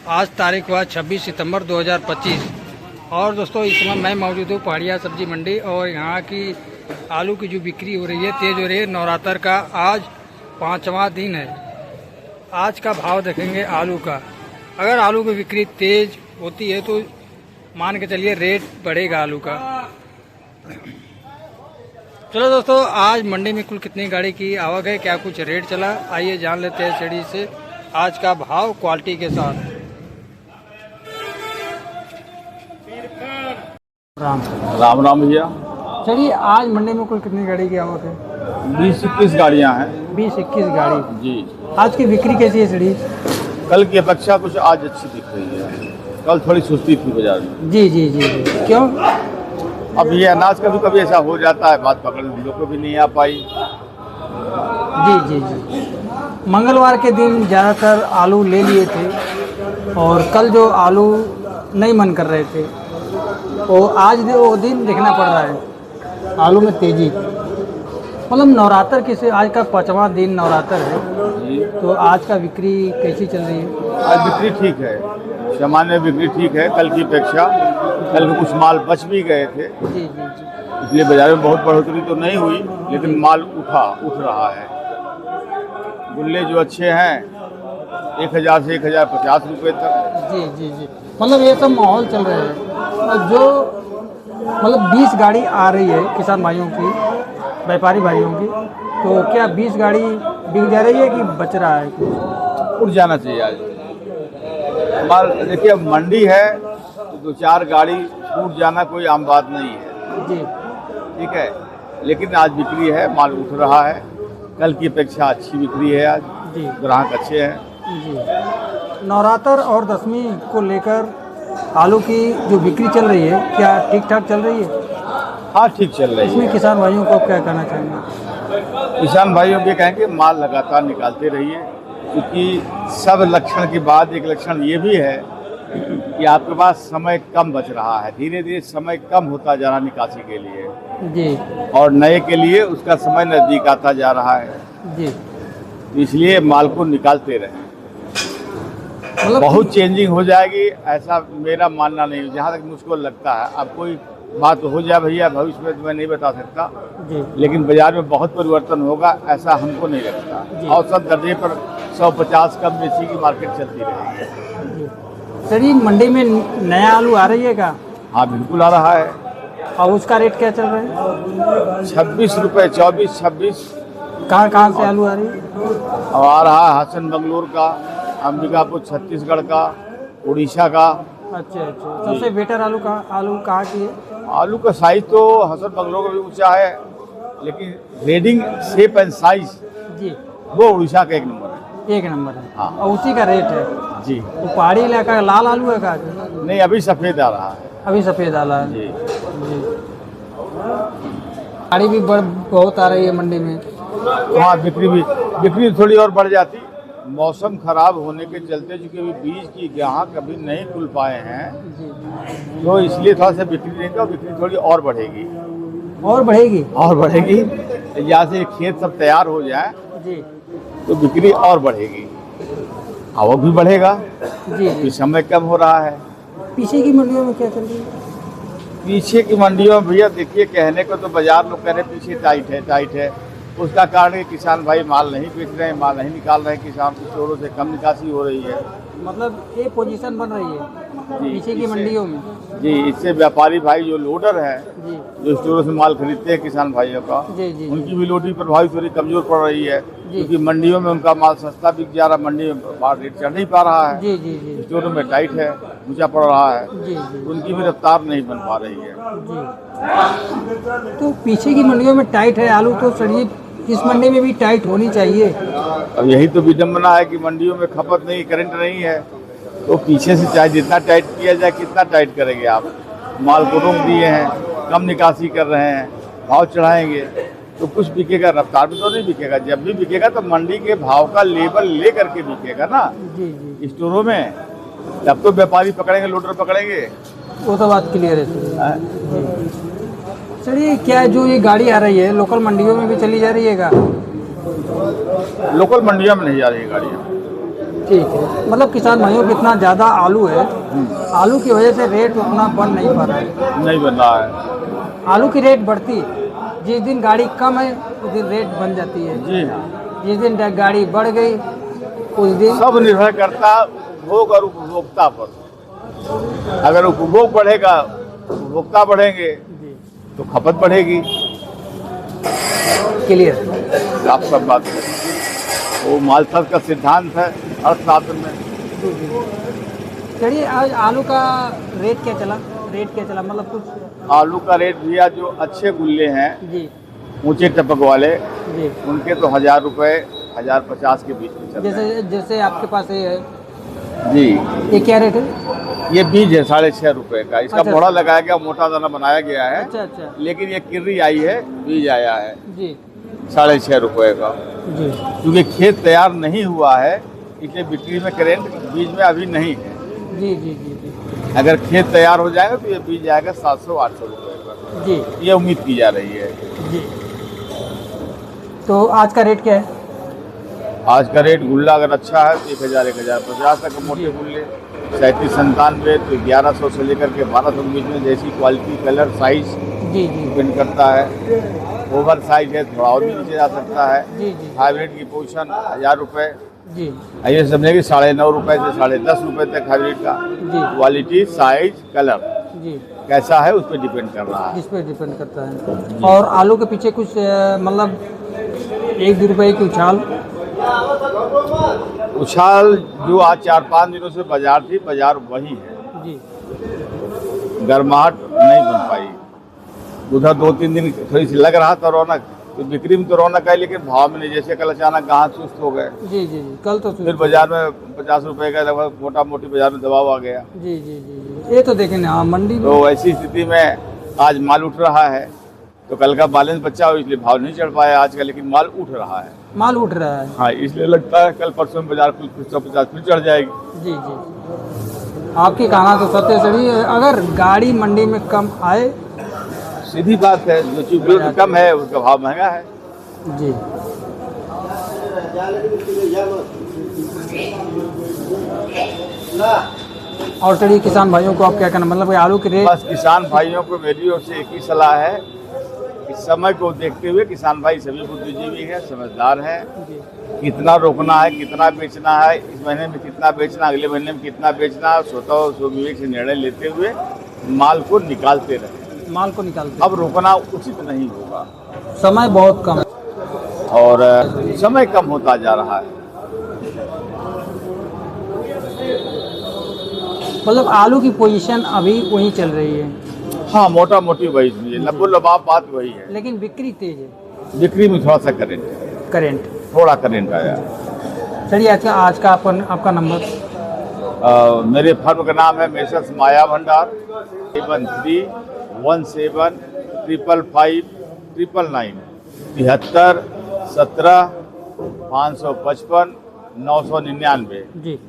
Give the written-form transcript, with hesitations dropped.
आज तारीख हुआ 26 सितंबर 2025 और दोस्तों इस समय मैं मौजूद हूँ पहाड़िया सब्जी मंडी और यहाँ की आलू की जो बिक्री हो रही है तेज़ हो रही है। नवरात्र का आज 5वां दिन है। आज का भाव देखेंगे आलू का। अगर आलू की बिक्री तेज़ होती है तो मान के चलिए रेट बढ़ेगा आलू का। चलो दोस्तों, आज मंडी में कुल कितनी गाड़ी की आवक है, क्या कुछ रेट चला, आइए जान लेते हैं सीढ़ी से आज का भाव क्वालिटी के साथ। राम राम राम भैया। चलिए, आज मंडी में कुल कितनी गाड़ी की आवक है? 20-21 गाड़ियाँ हैं। 20-21 गाड़ी जी। आज की बिक्री कैसी है सीढ़ी? कल की अपेक्षा कुछ आज अच्छी दिख रही है। कल थोड़ी सुस्ती थी बाजार में। जी जी जी जी। क्यों? अब ये अनाज कभी कभी ऐसा हो जाता है, बात पकड़ हम लोग को भी नहीं आ पाई। जी जी जी। मंगलवार के दिन ज़्यादातर आलू ले लिए थे और कल जो आलू नहीं मन कर रहे थे वो आज वो दिन देखना पड़ रहा है। आलू में तेज़ी, मतलब नवरात्र किसे, आज का 5वां दिन नवरात्र है जी। तो आज का बिक्री कैसी चल रही है? आज बिक्री ठीक है, सामान्य बिक्री ठीक है कल की अपेक्षा। कल में कुछ माल बच भी गए थे, जी जी जी। इसलिए बाजार में बहुत बढ़ोतरी तो नहीं हुई, लेकिन माल उठ रहा है। गुल्ले जो अच्छे हैं 1000 से 1050 रुपये तक। जी जी जी। मतलब ये सब माहौल चल रहा है। और जो मतलब 20 गाड़ी आ रही है किसान भाइयों की, व्यापारी भाइयों की, तो क्या 20 गाड़ी बिक जा रही है कि बच रहा है कुछ? उठ जाना चाहिए आज माल। देखिए अब मंडी है तो 2-4 गाड़ी टूट जाना कोई आम बात नहीं है। जी। ठीक है, लेकिन आज बिक्री है, माल उठ रहा है। कल की अपेक्षा अच्छी बिक्री है आज। जी। ग्राहक अच्छे हैं। जी। नवरात्र और दशमी को लेकर आलू की जो बिक्री चल रही है क्या ठीक ठाक चल रही है? हाँ, ठीक चल रही इसमें है। किसान भाइयों को क्या कहना चाहेंगे? किसान भाइयों भी कहेंगे माल लगातार निकालते रहिए, क्योंकि सब लक्षण के बाद एक लक्षण ये भी है कि आपके पास समय कम बच रहा है। धीरे धीरे समय कम होता जा रहा है निकासी के लिए जी। और नए के लिए उसका समय नज़दीक आता जा रहा है। जी। इसलिए माल को निकालते रहें। मतलब बहुत चेंजिंग हो जाएगी ऐसा मेरा मानना नहीं है, जहाँ तक मुझको लगता है। अब कोई बात हो जाए भैया भविष्य में तो मैं नहीं बता सकता, जी। लेकिन बाजार में बहुत परिवर्तन होगा ऐसा हमको नहीं लगता। औसत दर्जे पर 150 कम बेची की मार्केट चलती रहेगी। सर, ये मंडी में नया आलू आ रही है क्या? हाँ, बिल्कुल आ रहा है। और उसका रेट क्या चल रहा है? 26 रुपये, 24-26। कहाँ से आलू आ रही है? अब आ रहा है हसन बंगलोर का, अंबिकापुर छत्तीसगढ़ का, उड़ीसा का। अच्छा अच्छा। सबसे बेटर आलू कहाँ की है? आलू का साइज तो हसन बंगलोर का भी ऊंचा है, लेकिन रेडिंग शेप एंड साइज जी वो उड़ीसा का 1 नंबर है। 1 नंबर है। हाँ। और उसी का रेट है। जी। तो पहाड़ी इलाका का लाल आलू है क्या? नहीं, अभी सफ़ेद आ रहा है। अभी सफ़ेद आला है। जी। जी। गाड़ी भी बहुत आ रही है मंडी में। हाँ, बिक्री थोड़ी और बढ़ जाती। मौसम खराब होने के चलते चूँकि अभी बीज की ग्राहक अभी नहीं खुल पाए हैं, जी। तो इसलिए थोड़ा सा बिक्री नहीं, तो बिक्री थोड़ी और बढ़ेगी। और बढ़ेगी? और बढ़ेगी, यहाँ से खेत सब तैयार हो जाए जी तो बिक्री और बढ़ेगी, आवक भी बढ़ेगा। जी अभी जी। समय कम हो रहा है। पीछे की मंडियों में क्या चल रही है? पीछे की मंडियों में भैया देखिए, कहने को तो बाजार लोग कह रहे हैं पीछे टाइट है। उसका कारण है किसान भाई माल नहीं बेच रहे हैं, माल नहीं निकाल रहे हैं। किसान स्टोरों से कम निकासी हो रही है। मतलब ये पोजीशन बन रही है जी, पीछे की इससे- मंडियों में। जी, इससे व्यापारी भाई जो लोडर हैं, जी जो स्टोरों से माल खरीदते हैं किसान भाइयों का, जी जी उनकी भी लोडिंग प्रभावित थोड़ी कमजोर पड़ रही है, जी। क्योंकि मंडियों में उनका माल सस्ता बिक जा रहा है, मंडी में माल रेट चढ़ नहीं पा रहा है। जी जी जी स्टोरों में टाइट है, ऊंचा पड़ रहा है, जी जी उनकी भी रफ्तार नहीं बन पा रही है। जी। तो पीछे की मंडियों में टाइट है आलू, तो सर इस मंडी में भी टाइट होनी चाहिए। अब यही तो विडम्बना है कि मंडियों में खपत नहीं, करंट नहीं है, तो पीछे से चाहे जितना टाइट किया जाए, कितना टाइट करेंगे आप? माल को रोक दिए हैं, कम निकासी कर रहे हैं, भाव चढ़ाएंगे तो कुछ बिकेगा, रफ्तार में तो नहीं बिकेगा। जब भी बिकेगा तो मंडी के भाव का लेबल ले करके बिकेगा ना जी जी। स्टोरों में, तब तो व्यापारी पकड़ेंगे, लोडर पकड़ेंगे। वो तो बात क्लियर है सर। हाँ। सर, ये क्या जो ये गाड़ी आ रही है लोकल मंडियों में भी चली जा रही है क्या? लोकल मंडियों में नहीं जा रही गाड़ियाँ। ठीक है। मतलब किसान भाइयों को इतना ज़्यादा आलू है, आलू की वजह से रेट उतना बन नहीं पा रहा है। नहीं बन रहा है। आलू की रेट बढ़ती है, जिस दिन गाड़ी कम है उस दिन रेट बन जाती है, जी जिस दिन गाड़ी बढ़ गई उस दिन सब निर्भर करता उपभोग और उपभोक्ता पर। अगर उपभोग बढ़ेगा, उपभोक्ता बढ़ेंगे तो खपत बढ़ेगी। क्लियर। आप सब बात करें, वो मालथस का सिद्धांत है अर्थशास्त्र में। चलिए आज आलू का रेट क्या चला, मतलब कुछ आलू का रेट भैया जो अच्छे गुल्ले हैं, जी ऊंचे टपक वाले, जी, उनके तो 1000 रुपये 1050 के बीच में चल रहे हैं। जैसे आपके पास ये है, जी ये क्या रेट है? ये बीज है 6.5 रुपये का। इसका अच्छा। मोड़ा लगाया गया, मोटा दाना बनाया गया है। अच्छा अच्छा, लेकिन ये किर्री आई है, बीज आया है जी 6.5 रुपये का। जी क्योंकि खेत तैयार नहीं हुआ है इसलिए बिक्री में करेंट बीज में अभी नहीं है। जी जी जी जी अगर खेत तैयार हो जाएगा तो ये बीज जाएगा 700-800 रुपये का। जी ये उम्मीद की जा रही है। जी। तो आज का रेट क्या है? आज का रेट गुल्ला अगर अच्छा है तो 1000-1050 तक मोटे गुल्ले, 37-97 तो 1100 से लेकर के 1200 के बीच में, जैसी क्वालिटी, कलर, साइज जी जी डिपेंड करता है। ओवर साइज है थोड़ा और भी नीचे जा सकता है। जी जी हाइब्रिड की पोजीशन 1000 रुपये, जी ये समझे कि 9.5 रुपये से 10.5 रुपये तक हाइब्रिड का। जी क्वालिटी, साइज, कलर जी, कैसा है उस पर डिपेंड कर रहा है। इस पर डिपेंड करता है। और आलू के पीछे कुछ मतलब 1-2 रुपये की उछाल जो आज 4-5 दिनों से बाजार थी, बाजार वही है। जी गर्माहट नहीं बन पाई। उधर 2-3 दिन थोड़ी सी लग रहा था रौनक, तो बिक्री में तो रौनक है लेकिन भाव में नहीं। जैसे कल अचानक ग्राहक सुस्त हो गए, जी जी जी, कल तो फिर बाजार में 50 रुपए का लगभग मोटा मोटी बाजार में दबाव आ गया। जी जी जी जी, ये तो देखें ना, हाँ मंडी में तो ऐसी स्थिति में आज माल उठ रहा है। तो कल का बैलेंस बचा हो इसलिए भाव नहीं चढ़ पाया आज का, लेकिन माल उठ रहा है। माल उठ रहा है। हाँ, इसलिए लगता है कल परसों में बाजार कुछ 150 फिर चढ़ जाएगी। जी जी, आपकी कहना तो सत्य सही है। अगर गाड़ी मंडी में कम आए, सीधी बात है, जो चीज उपलब्ध कम है उसका भाव महंगा है। जी और चलिए किसान भाइयों को आप क्या कहना, मतलब आलू के रेट? बस किसान भाइयों को मेरी ओर से एक ही सलाह है कि समय को देखते हुए किसान भाई सभी बुद्धिजीवी हैं, समझदार हैं। कितना रोकना है, कितना बेचना है, इस महीने में कितना बेचना, अगले महीने में कितना बेचना, स्वतः स्वविवेक से निर्णय लेते हुए माल को निकालते रहे। माल को निकालते, अब रोकना उचित नहीं होगा समय बहुत कम है। और समय कम होता जा रहा है। मतलब आलू की पोजीशन अभी वही चल रही है, हाँ, मोटा मोटी वही है, लबो लबाब बात वही है। लेकिन बिक्री तेज है। बिक्री में थोड़ा सा करेंट थोड़ा करेंट आया। चलिए आज का आपका नंबर? मेरे फर्म का नाम है मेसर्स माया भंडार, 73 17 555 999 73 17 555 999। जी।